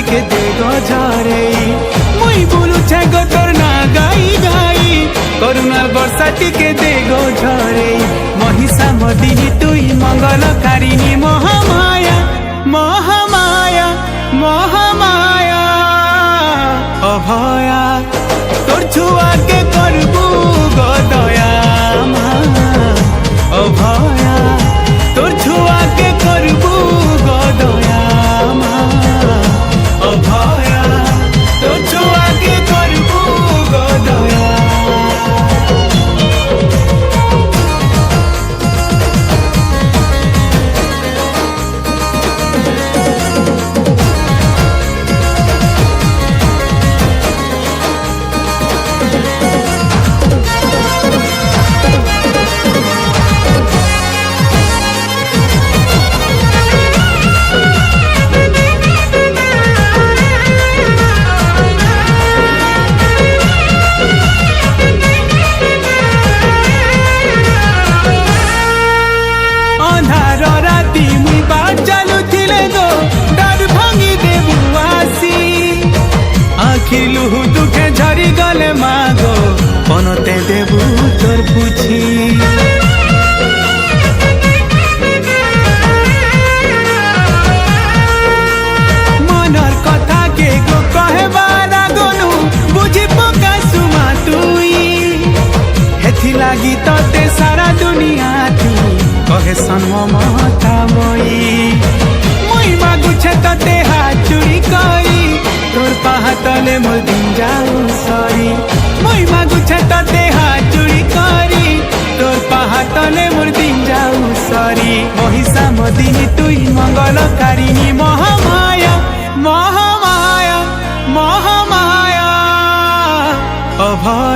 টিকে দে গো ঝরেই মুই বুলুছে গো তোর না গাই গাই করুণার বর্ষা টিকে দে গো ঝরেই মহিষা মদিনী তুই মঙ্গলকারিণী মহামায়া মহামায়া মহামায়া অভয়া তোর ছুয়াকে করবু গো দয়া মা অভয়া তোর ছুয়াকে করবু গো দয়া মা অভয়া তোর ছুয়াকে করবু গো দয়া আখিলু দুঃখে ঝরি গলে মাগো পনতে দেবু তোর পুছি মনর কথা কে গো কহেবার আগনু বুঝি পকা সুমা তুই হেথি লাগি ততে সারা দুনিয়া থি কহে সন্ম মমতা মই মুই মাগুছে ততে হাত চুরি করি তোর পাহাতলে মোর দিন যাও সরি মুই মাগুছে ততে হাত চুরি করি তোর পাহাতলে মোর দিন যাও সরি মহিষা মদিনী তুই মঙ্গলকারিণী মহামায়া মহামায়া মহামায়া অভয়া।